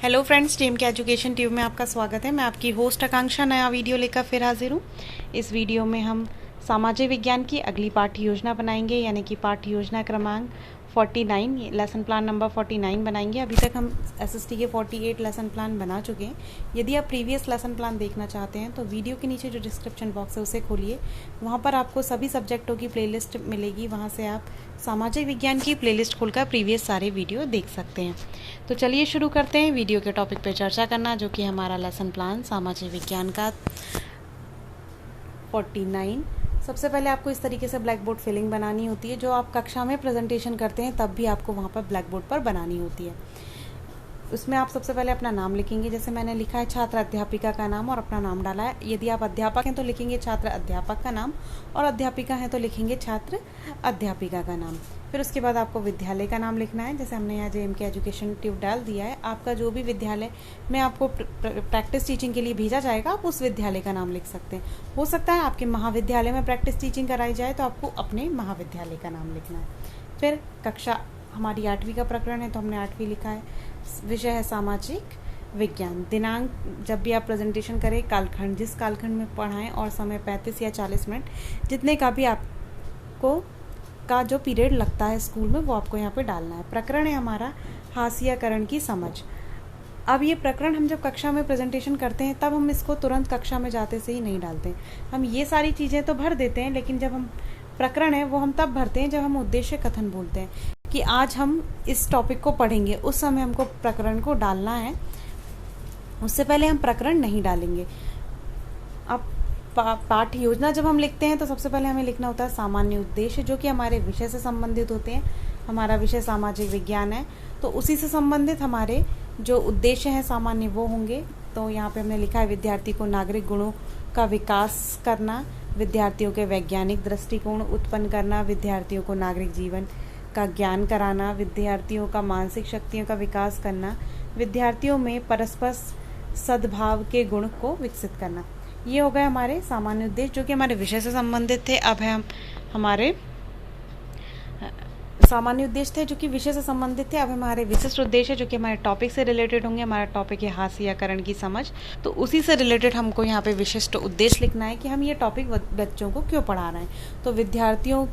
Hello friends, team के education tube में आपका स्वागत है। मैं आपकी होस्ट आकांक्षा नया वीडियो लेकर फिर हाजिर हूँ। इस वीडियो में हम सामाजिक विज्ञान की अगली पाठ्य योजना बनाएंगे, यानी कि पाठ्य योजना क्रमांक 49, लेसन प्लान नंबर 49 बनाएंगे। अभी तक हम एसएसटी के 48 लेसन प्लान बना चुके हैं। यदि आप प्रीवियस लेसन प्लान देखना चाहते हैं तो वीडियो के नीचे जो डिस्क्रिप्शन बॉक्स है उसे खोलिए। वहाँ पर आपको सभी सब्जेक्टों की प्लेलिस्ट मिलेगी। वहाँ से आप सामाजिक विज्ञान की प्लेलिस्ट खोलकर प्रीवियस सारे वीडियो देख सकते हैं। तो चलिए शुरू करते हैं वीडियो के टॉपिक पर चर्चा करना, जो कि हमारा लेसन प्लान सामाजिक विज्ञान का 49। सबसे पहले आपको इस तरीके से ब्लैक बोर्ड फिलिंग बनानी होती है, जो आप कक्षा में प्रेजेंटेशन करते हैं तब भी आपको वहाँ पर ब्लैक बोर्ड पर बनानी होती है। उसमें आप सबसे पहले अपना नाम लिखेंगे। जैसे मैंने लिखा है छात्र अध्यापिका का नाम और अपना नाम डाला है। यदि आप अध्यापक हैं तो लिखेंगे छात्र अध्यापक का नाम, और अध्यापिका हैं तो लिखेंगे छात्र अध्यापिका का नाम। फिर उसके बाद आपको विद्यालय का नाम लिखना है। जैसे हमने यहाँ जेएम के एजुकेशन ट्यूब डाल दिया है। आपका जो भी विद्यालय में आपको प्रैक्टिस टीचिंग के लिए भेजा जाएगा, आप उस विद्यालय का नाम लिख सकते हैं। हो सकता है आपके महाविद्यालय में प्रैक्टिस टीचिंग कराई जाए तो आपको अपने महाविद्यालय का नाम लिखना है। फिर कक्षा हमारी 8वीं का प्रकरण है तो हमने 8वीं लिखा है। विषय है सामाजिक विज्ञान। दिनांक जब भी आप प्रेजेंटेशन करें, कालखंड जिस कालखंड में पढ़ाएं, और समय 35 या 40 मिनट, जितने का भी आपको का जो पीरियड लगता है स्कूल में, वो आपको यहाँ पे डालना है। प्रकरण है हमारा हास्यकरण की समझ। अब ये प्रकरण हम जब कक्षा में प्रेजेंटेशन करते हैं तब हम इसको तुरंत कक्षा में जाते से ही नहीं डालते। हम ये सारी चीज़ें तो भर देते हैं, लेकिन जब हम प्रकरण है वो हम तब भरते हैं जब हम उद्देश्य कथन बोलते हैं कि आज हम इस टॉपिक को पढ़ेंगे। उस समय हमको प्रकरण को डालना है, उससे पहले हम प्रकरण नहीं डालेंगे। अब पाठ्य योजना जब हम लिखते हैं तो सबसे पहले हमें लिखना होता है सामान्य उद्देश्य, जो कि हमारे विषय से संबंधित होते हैं। हमारा विषय सामाजिक विज्ञान है तो उसी से संबंधित हमारे जो उद्देश्य हैं सामान्य वो होंगे। तो यहाँ पे हमने लिखा है विद्यार्थी को नागरिक गुणों का विकास करना, विद्यार्थियों के वैज्ञानिक दृष्टिकोण उत्पन्न करना, विद्यार्थियों को नागरिक जीवन का ज्ञान कराना, विद्यार्थियों का मानसिक शक्तियों का विकास करना, विद्यार्थियों में परस्पर सद्भाव के गुण को विकसित करना। ये हो गए हमारे सामान्य उद्देश्य, जो कि हमारे विषय से संबंधित थे। अब है हम हमारे सामान्य उद्देश्य थे जो कि विषय से संबंधित थे। अब हमारे विशिष्ट उद्देश्य जो कि हमारे टॉपिक से रिलेटेड होंगे। हमारा टॉपिक है हास्यकरण की समझ, तो उसी से रिलेटेड हमको यहाँ पे विशिष्ट उद्देश्य लिखना है कि हम ये टॉपिक बच्चों को क्यों पढ़ा रहे हैं। तो विद्यार्थियों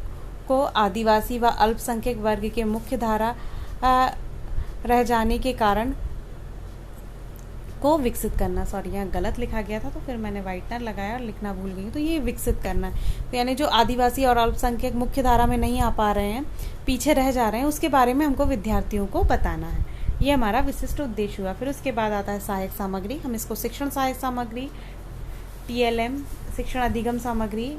को आदिवासी व अल्पसंख्यक वर्ग के मुख्य धारा रह जाने के कारण को विकसित करना। सॉरी, यहाँ गलत लिखा गया था तो फिर मैंने व्हाइटनर लगाया और लिखना भूल गई। तो ये विकसित करना है, तो यानी जो आदिवासी और अल्पसंख्यक मुख्य धारा में नहीं आ पा रहे हैं, पीछे रह जा रहे हैं, उसके बारे में हमको विद्यार्थियों को बताना है। ये हमारा विशिष्ट उद्देश्य हुआ। फिर उसके बाद आता है सहायक सामग्री। हम इसको शिक्षण सहायक सामग्री, TLM शिक्षण अधिगम सामग्री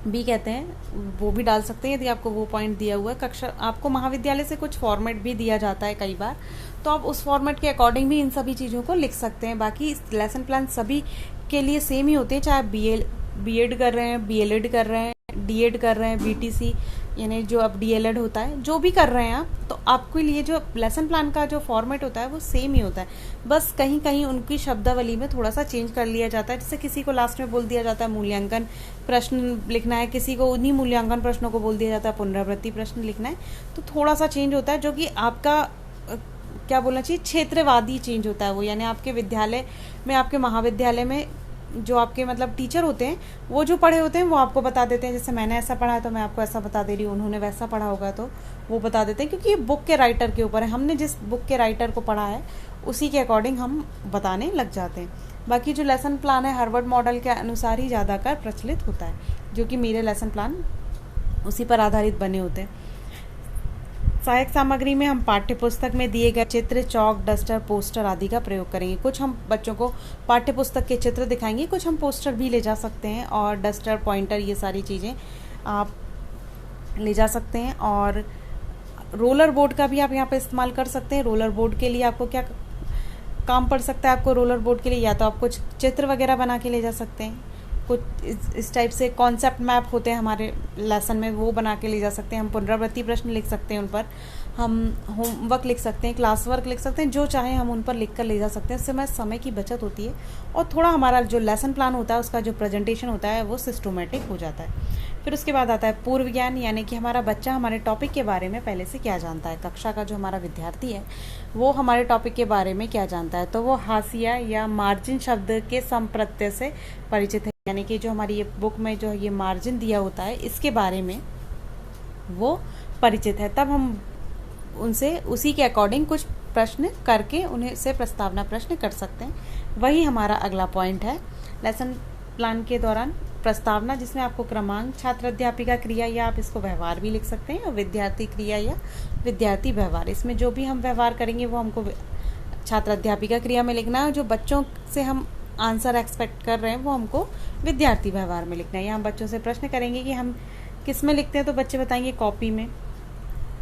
भी कहते हैं, वो भी डाल सकते हैं यदि आपको वो पॉइंट दिया हुआ है। कक्षा आपको महाविद्यालय से कुछ फॉर्मेट भी दिया जाता है कई बार, तो आप उस फॉर्मेट के अकॉर्डिंग भी इन सभी चीज़ों को लिख सकते हैं। बाकी लेसन प्लान सभी के लिए सेम ही होते हैं, चाहे बीएड कर रहे हैं, BLED कर रहे हैं, DED कर रहे हैं, BTC यानी जो अब DLED होता है, जो भी कर रहे हैं आप, तो आपके लिए जो लेसन प्लान का जो फॉर्मेट होता है वो सेम ही होता है। बस कहीं कहीं उनकी शब्दावली में थोड़ा सा चेंज कर लिया जाता है। जैसे किसी को लास्ट में बोल दिया जाता है मूल्यांकन प्रश्न लिखना है, किसी को उन्हीं मूल्यांकन प्रश्नों को बोल दिया जाता है पुनरावृत्ति प्रश्न लिखना है। तो थोड़ा सा चेंज होता है, जो कि आपका क्या बोलना चाहिए, क्षेत्रवादी चेंज होता है वो। यानी आपके विद्यालय में, आपके महाविद्यालय में जो आपके मतलब टीचर होते हैं, वो जो पढ़े होते हैं वो आपको बता देते हैं। जैसे मैंने ऐसा पढ़ा है तो मैं आपको ऐसा बता दे रही हूँ, उन्होंने वैसा पढ़ा होगा तो वो बता देते हैं, क्योंकि ये बुक के राइटर के ऊपर है। हमने जिस बुक के राइटर को पढ़ा है उसी के अकॉर्डिंग हम बताने लग जाते हैं। बाकी जो लेसन प्लान है हार्वर्ड मॉडल के अनुसार ही ज़्यादातर प्रचलित होता है, जो कि मेरे लेसन प्लान उसी पर आधारित बने होते हैं। सहायक सामग्री में हम पाठ्य पुस्तक में दिए गए चित्र, चौक, डस्टर, पोस्टर आदि का प्रयोग करेंगे। कुछ हम बच्चों को पाठ्य पुस्तक के चित्र दिखाएंगे, कुछ हम पोस्टर भी ले जा सकते हैं, और डस्टर, पॉइंटर, ये सारी चीज़ें आप ले जा सकते हैं। और रोलर बोर्ड का भी आप यहाँ पे इस्तेमाल कर सकते हैं। रोलर बोर्ड के लिए आपको क्या काम पड़ सकता है, आपको रोलर बोर्ड के लिए या तो आप कुछ चित्र वगैरह बना के ले जा सकते हैं, कुछ इस टाइप से कॉन्सेप्ट मैप होते हैं हमारे लेसन में, वो बना के ले जा सकते हैं। हम पुनरावृत्ति प्रश्न लिख सकते हैं, उन पर हम होमवर्क लिख सकते हैं, क्लास वर्क लिख सकते हैं, जो चाहे हम उन पर लिख कर ले जा सकते हैं। इससे समय की बचत होती है और थोड़ा हमारा जो लेसन प्लान होता है उसका जो प्रेजेंटेशन होता है वो सिस्टमेटिक हो जाता है। फिर उसके बाद आता है पूर्व ज्ञान, यानी कि हमारा बच्चा हमारे टॉपिक के बारे में पहले से क्या जानता है। कक्षा का जो हमारा विद्यार्थी है वो हमारे टॉपिक के बारे में क्या जानता है, तो वो हाशिया या मार्जिन शब्द के संप्रत्यय से परिचित है, यानी कि जो हमारी ये बुक में जो ये मार्जिन दिया होता है इसके बारे में वो परिचित है। तब हम उनसे उसी के अकॉर्डिंग कुछ प्रश्न करके उन्हें से प्रस्तावना प्रश्न कर सकते हैं। वही हमारा अगला पॉइंट है लेसन प्लान के दौरान प्रस्तावना, जिसमें आपको क्रमांक, छात्र अध्यापिका क्रिया या आप इसको व्यवहार भी लिख सकते हैं, और विद्यार्थी क्रिया या विद्यार्थी व्यवहार। इसमें जो भी हम व्यवहार करेंगे वो हमको छात्र अध्यापिका क्रिया में लिखना है, जो बच्चों से हम आंसर एक्सपेक्ट कर रहे हैं वो हमको विद्यार्थी व्यवहार में लिखना है। यहाँ बच्चों से प्रश्न करेंगे कि हम किस में लिखते हैं, तो बच्चे बताएंगे कॉपी में।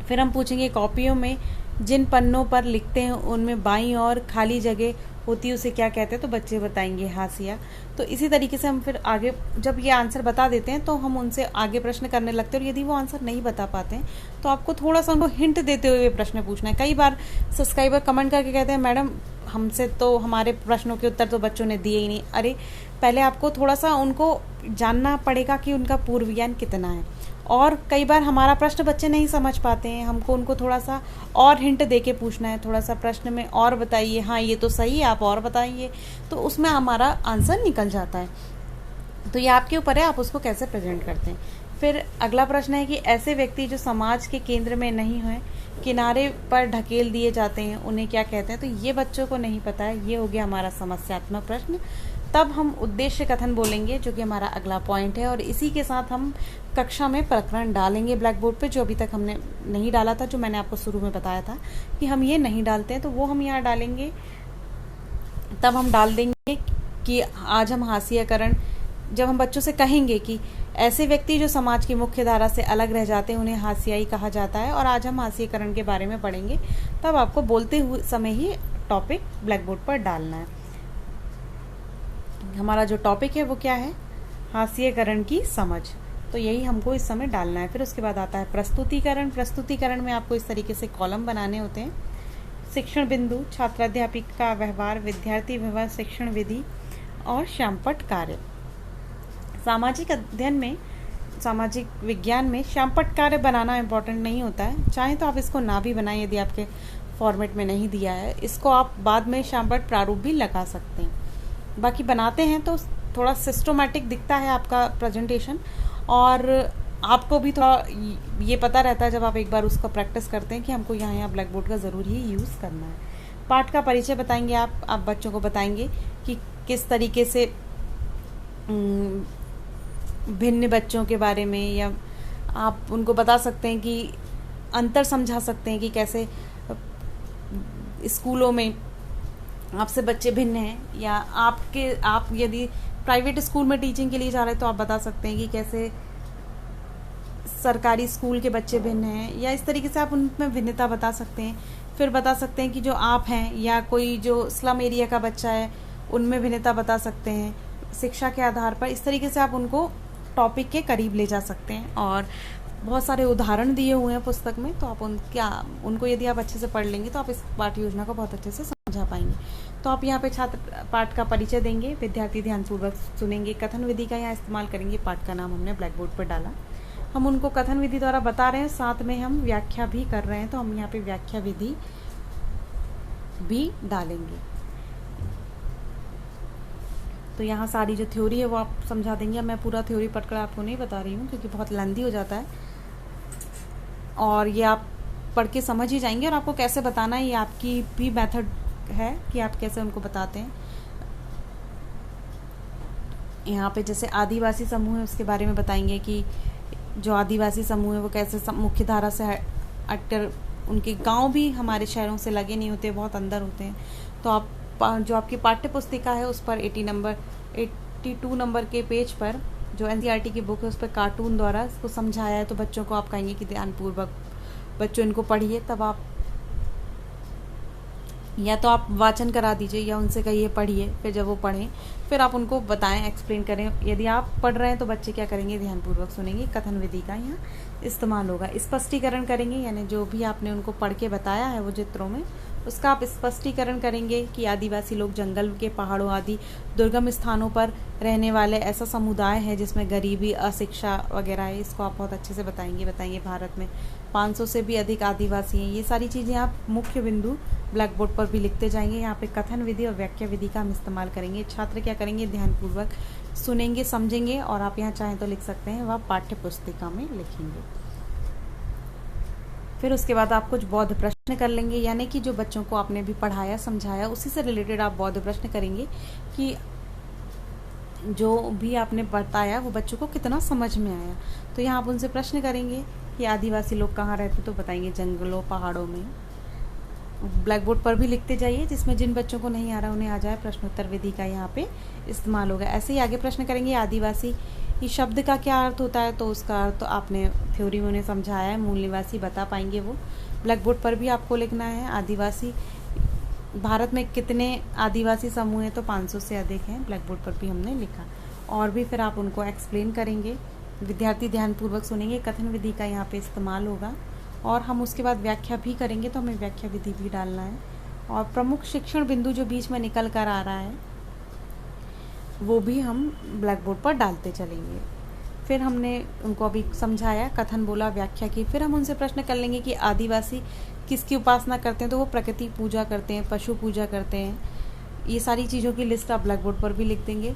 फिर हम पूछेंगे कॉपियों में जिन पन्नों पर लिखते हैं उनमें बाईं और खाली जगह होती है उसे क्या कहते हैं, तो बच्चे बताएंगे हाशिया। तो इसी तरीके से हम फिर आगे जब ये आंसर बता देते हैं तो हम उनसे आगे प्रश्न करने लगते हैं, और यदि वो आंसर नहीं बता पाते हैं तो आपको थोड़ा सा उनको हिंट देते हुए प्रश्न पूछना है। कई बार सब्सक्राइबर कमेंट करके कहते हैं मैडम हमसे तो हमारे प्रश्नों के उत्तर तो बच्चों ने दिए ही नहीं। अरे पहले आपको थोड़ा सा उनको जानना पड़ेगा कि उनका पूर्व ज्ञान कितना है, और कई बार हमारा प्रश्न बच्चे नहीं समझ पाते हैं, हमको उनको थोड़ा सा और हिंट देके पूछना है, थोड़ा सा प्रश्न में और बताइए, हाँ ये तो सही है आप और बताइए, तो उसमें हमारा आंसर निकल जाता है। तो ये आपके ऊपर है आप उसको कैसे प्रेजेंट करते हैं। फिर अगला प्रश्न है कि ऐसे व्यक्ति जो समाज के केंद्र में नहीं हैं, किनारे पर ढकेल दिए जाते हैं, उन्हें क्या कहते हैं, तो ये बच्चों को नहीं पता है। ये हो गया हमारा समस्यात्मक प्रश्न। तब हम उद्देश्य कथन बोलेंगे जो कि हमारा अगला पॉइंट है, और इसी के साथ हम कक्षा में प्रकरण डालेंगे ब्लैक बोर्ड पे, जो अभी तक हमने नहीं डाला था, जो मैंने आपको शुरू में बताया था कि हम ये नहीं डालते हैं, तो वो हम यहाँ डालेंगे। तब हम डाल देंगे कि आज हम हास्यकरण, जब हम बच्चों से कहेंगे कि ऐसे व्यक्ति जो समाज की मुख्य धारा से अलग रह जाते हैं उन्हें हास्याई कहा जाता है, और आज हम हास्यकरण के बारे में पढ़ेंगे, तब आपको बोलते हुए समय ही टॉपिक ब्लैक बोर्ड पर डालना है। हमारा जो टॉपिक है वो क्या है, हास्यकरण की समझ, तो यही हमको इस समय डालना है। फिर उसके बाद आता है प्रस्तुतिकरण। प्रस्तुतिकरण में आपको इस तरीके से कॉलम बनाने होते हैं। शिक्षण बिंदु, छात्राध्यापिका व्यवहार, विद्यार्थी व्यवहार, शिक्षण विधि और श्यामपट्ट कार्य। सामाजिक अध्ययन में, सामाजिक विज्ञान में श्यामपट्ट कार्य बनाना इम्पोर्टेंट नहीं होता है, चाहे तो आप इसको ना भी बनाएं यदि आपके फॉर्मेट में नहीं दिया है, इसको आप बाद में श्यामपट्ट प्रारूप भी लगा सकते हैं। बाकी बनाते हैं तो थोड़ा सिस्टमैटिक दिखता है आपका प्रेजेंटेशन, और आपको भी थोड़ा ये पता रहता है जब आप एक बार उसका प्रैक्टिस करते हैं कि हमको यहाँ ब्लैक बोर्ड का ज़रूर ही यूज़ करना है। पाठ का परिचय बताएंगे आप बच्चों को बताएंगे कि किस तरीके से भिन्न बच्चों के बारे में, या आप उनको बता सकते हैं कि अंतर समझा सकते हैं कि कैसे स्कूलों में आपसे बच्चे भिन्न हैं, या आप यदि प्राइवेट स्कूल में टीचिंग के लिए जा रहे हैं तो आप बता सकते हैं कि कैसे सरकारी स्कूल के बच्चे भिन्न हैं, या इस तरीके से आप उनमें भिन्नता बता सकते हैं। फिर बता सकते हैं कि जो आप हैं या कोई जो स्लम एरिया का बच्चा है उनमें भिन्नता बता सकते हैं शिक्षा के आधार पर। इस तरीके से आप उनको टॉपिक के करीब ले जा सकते हैं, और बहुत सारे उदाहरण दिए हुए हैं पुस्तक में, तो आप उनको यदि आप अच्छे से पढ़ लेंगे तो आप इस पाठ्य योजना को बहुत अच्छे से समझा पाएंगे। तो आप यहाँ पे छात्र पाठ का परिचय देंगे, विद्यार्थी ध्यानपूर्वक सुनेंगे, कथन विधि का यहाँ इस्तेमाल करेंगे। पाठ का नाम हमने ब्लैक बोर्ड पर डाला, हम उनको कथन विधि द्वारा बता रहे हैं, साथ में हम व्याख्या भी कर रहे हैं, तो हम यहाँ पे व्याख्या विधि भी डालेंगे। तो यहाँ सारी जो थ्योरी है वो आप समझा देंगे। मैं पूरा थ्योरी पढ़कर आपको नहीं बता रही हूँ क्योंकि बहुत लेंथी हो जाता है, और ये आप पढ़ के समझ ही जाएंगे, और आपको कैसे बताना है ये आपकी भी मेथड है कि आप कैसे उनको बताते हैं। यहाँ पे जैसे आदिवासी समूह है उसके बारे में बताएंगे कि जो आदिवासी समूह है वो कैसे मुख्य धारा से हटकर, उनके गांव भी हमारे शहरों से लगे नहीं होते, बहुत अंदर होते हैं। तो आप जो आपकी पाठ्य पुस्तिका है उस पर 82 नंबर के पेज पर जो एनसीईआरटी की बुक है उस पर कार्टून द्वारा इसको समझाया है, तो बच्चों को आप कहेंगे कि ध्यानपूर्वक बच्चों इनको पढ़िए। तब आप या तो आप वाचन करा दीजिए या उनसे कहिए पढ़िए, फिर जब वो पढ़ें फिर आप उनको बताएं, एक्सप्लेन करें। यदि आप पढ़ रहे हैं तो बच्चे क्या करेंगे, ध्यानपूर्वक सुनेंगे। कथन विधि का यहाँ इस्तेमाल होगा। स्पष्टीकरण करेंगे, यानी जो भी आपने उनको पढ़ के बताया है वो चित्रों में, उसका आप स्पष्टीकरण करेंगे कि आदिवासी लोग जंगल के, पहाड़ों आदि दुर्गम स्थानों पर रहने वाले ऐसा समुदाय है जिसमें गरीबी, अशिक्षा वगैरह है। इसको आप बहुत अच्छे से बताएंगे भारत में 500 से भी अधिक आदिवासी हैं। ये सारी चीज़ें आप मुख्य बिंदु ब्लैक बोर्ड पर भी लिखते जाएंगे। यहाँ पे कथन विधि और व्याख्या विधि का हम इस्तेमाल करेंगे। छात्र क्या करेंगे, ध्यानपूर्वक सुनेंगे, समझेंगे, और आप यहाँ चाहें तो लिख सकते हैं, वह पाठ्य पुस्तिका में लिखेंगे। फिर उसके बाद आप कुछ बौद्ध प्रश्न कर लेंगे, यानी कि जो बच्चों को आपने भी पढ़ाया, समझाया, उसी से रिलेटेड आप बौद्ध प्रश्न करेंगे कि जो भी आपने बताया वो बच्चों को कितना समझ में आया। तो यहाँ आप उनसे प्रश्न करेंगे कि आदिवासी लोग कहाँ रहते, तो बताएंगे जंगलों, पहाड़ों में। ब्लैक बोर्ड पर भी लिखते जाइए, जिसमें जिन बच्चों को नहीं आ रहा उन्हें आ जाए। प्रश्नोत्तर विधि का यहाँ पे इस्तेमाल होगा। ऐसे ही आगे प्रश्न करेंगे, आदिवासी इस शब्द का क्या अर्थ होता है, तो उसका अर्थ तो आपने थ्योरी में उन्हें समझाया है, मूल निवासी बता पाएंगे वो। ब्लैक बोर्ड पर भी आपको लिखना है, आदिवासी भारत में कितने आदिवासी समूह हैं, तो 500 से अधिक हैं। ब्लैक बोर्ड पर भी हमने लिखा, और भी फिर आप उनको एक्सप्लेन करेंगे। विद्यार्थी ध्यानपूर्वक सुनेंगे, कथन विधि का यहाँ पे इस्तेमाल होगा, और हम उसके बाद व्याख्या भी करेंगे, तो हमें व्याख्या विधि भी डालना है। और प्रमुख शिक्षण बिंदु जो बीच में निकल कर आ रहा है वो भी हम ब्लैक बोर्ड पर डालते चलेंगे। फिर हमने उनको अभी समझाया, कथन बोला, व्याख्या की। फिर हम उनसे प्रश्न कर लेंगे कि आदिवासी किसकी उपासना करते हैं, तो वो प्रकृति पूजा करते हैं, पशु पूजा करते हैं। ये सारी चीज़ों की लिस्ट आप ब्लैक बोर्ड पर भी लिख देंगे।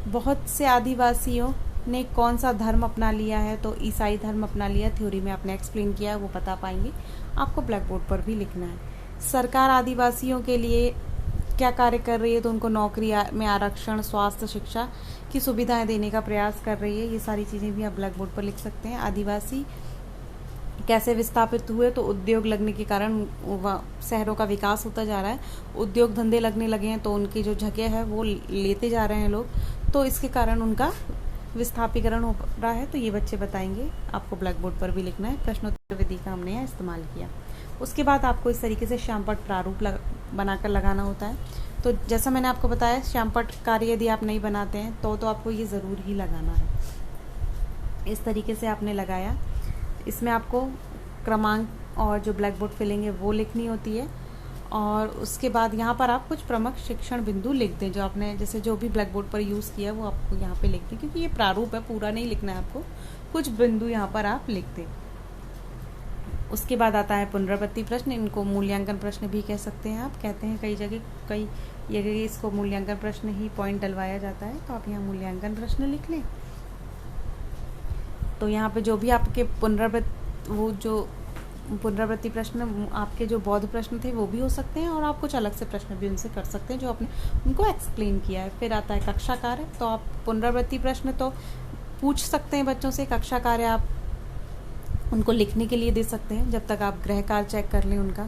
बहुत से आदिवासियों ने कौन सा धर्म अपना लिया है, तो ईसाई धर्म अपना लिया, थ्योरी में आपने एक्सप्लेन किया, वो बता पाएंगे। आपको ब्लैक बोर्ड पर भी लिखना है। सरकार आदिवासियों के लिए क्या कार्य कर रही है, तो उनको नौकरी में आरक्षण, स्वास्थ्य, शिक्षा की सुविधाएं देने का प्रयास कर रही है। ये सारी चीज़ें भी आप ब्लैक बोर्ड पर लिख सकते हैं। आदिवासी कैसे विस्थापित हुए, तो उद्योग लगने के कारण शहरों का विकास होता जा रहा है, उद्योग धंधे लगने लगे हैं, तो उनकी जो जगह है वो लेते जा रहे हैं लोग, तो इसके कारण उनका विस्थापीकरण हो रहा है। तो ये बच्चे बताएंगे, आपको ब्लैक बोर्ड पर भी लिखना है। प्रश्नोत्तर विधि का हमने यहाँ इस्तेमाल किया। उसके बाद आपको इस तरीके से श्यामपट्ट प्रारूप बनाकर लगाना होता है। तो जैसा मैंने आपको बताया, श्यामपट्ट कार्य यदि आप नहीं बनाते हैं तो आपको ये ज़रूर ही लगाना है। इस तरीके से आपने लगाया। इसमें आपको क्रमांक और जो ब्लैक बोर्ड फिलिंग है वो लिखनी होती है, और उसके बाद यहाँ पर आप कुछ प्रमुख शिक्षण बिंदु लिख दें, जो आपने जैसे जो भी ब्लैक बोर्ड पर यूज़ किया वो आपको यहाँ पे लिख दें, क्योंकि ये प्रारूप है, पूरा नहीं लिखना है आपको, कुछ बिंदु यहाँ पर आप लिख दें। उसके बाद आता है पुनरावृत्ति प्रश्न। इनको मूल्यांकन प्रश्न भी कह सकते हैं आप, कहते हैं कई जगह इसको मूल्यांकन प्रश्न ही पॉइंट डलवाया जाता है, तो आप यहाँ मूल्यांकन प्रश्न लिख लें। तो यहाँ पे जो भी आपके पुनरावृत्ति प्रश्न, आपके जो बौद्ध प्रश्न थे वो भी हो सकते हैं, और आप कुछ अलग से प्रश्न भी उनसे कर सकते हैं जो आपने उनको एक्सप्लेन किया है। फिर आता है कक्षा कार्य। तो आप पुनरावृत्ति प्रश्न तो पूछ सकते हैं बच्चों से, कक्षा कार्य आप उनको लिखने के लिए दे सकते हैं जब तक आप गृह कार्य चेक कर लें उनका।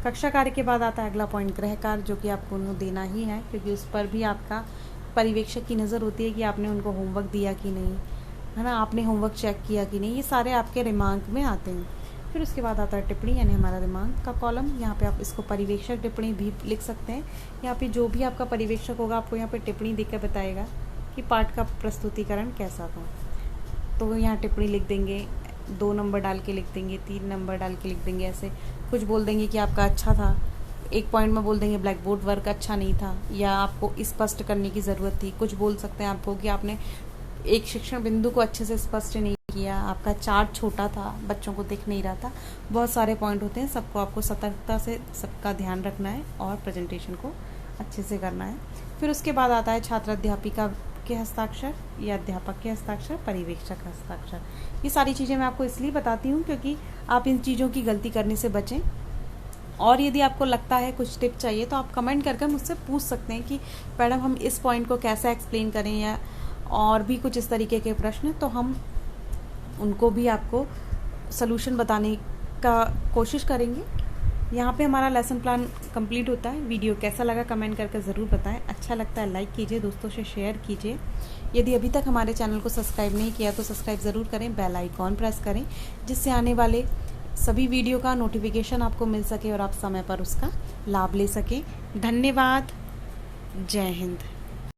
कक्षा कार्य के बाद आता है अगला पॉइंट, गृह कार्य, जो कि आपको उन्हें देना ही है, क्योंकि उस पर भी आपका पर्यवेक्षक की नज़र होती है कि आपने उनको होमवर्क दिया कि नहीं, है ना, आपने होमवर्क चेक किया कि नहीं। ये सारे आपके रिमार्क में आते हैं। फिर उसके बाद आता है टिप्पणी, यानी हमारा रिमार्क का कॉलम। यहाँ पे आप इसको पर्यवेक्षक टिप्पणी भी लिख सकते हैं। यहाँ पे जो भी आपका पर्यवेक्षक होगा आपको यहाँ पे टिप्पणी देकर बताएगा कि पाठ का प्रस्तुतिकरण कैसा था। तो यहाँ टिप्पणी लिख देंगे, 2 नंबर डाल के लिख देंगे, 3 नंबर डाल के लिख देंगे। ऐसे कुछ बोल देंगे कि आपका अच्छा था, एक पॉइंट में बोल देंगे ब्लैक बोर्ड वर्क अच्छा नहीं था, या आपको स्पष्ट करने की ज़रूरत थी। कुछ बोल सकते हैं आपको कि आपने एक शिक्षण बिंदु को अच्छे से स्पष्ट नहीं किया, आपका चार्ट छोटा था, बच्चों को दिख नहीं रहा था। बहुत सारे पॉइंट होते हैं, सबको आपको सतर्कता से सबका ध्यान रखना है और प्रेजेंटेशन को अच्छे से करना है। फिर उसके बाद आता है छात्र अध्यापिका के हस्ताक्षर या अध्यापक के हस्ताक्षर, पर्यवेक्षक हस्ताक्षर। ये सारी चीज़ें मैं आपको इसलिए बताती हूँ क्योंकि आप इन चीज़ों की गलती करने से बचें। और यदि आपको लगता है कुछ टिप चाहिए तो आप कमेंट करके मुझसे पूछ सकते हैं कि मैडम हम इस पॉइंट को कैसे एक्सप्लेन करें, या और भी कुछ इस तरीके के प्रश्न, तो हम उनको भी आपको सलूशन बताने का कोशिश करेंगे। यहाँ पे हमारा लेसन प्लान कंप्लीट होता है। वीडियो कैसा लगा कमेंट करके ज़रूर बताएं। अच्छा लगता है लाइक कीजिए, दोस्तों से शेयर कीजिए। यदि अभी तक हमारे चैनल को सब्सक्राइब नहीं किया तो सब्सक्राइब ज़रूर करें, बेल आइकॉन प्रेस करें, जिससे आने वाले सभी वीडियो का नोटिफिकेशन आपको मिल सके और आप समय पर उसका लाभ ले सकें। धन्यवाद। जय हिंद।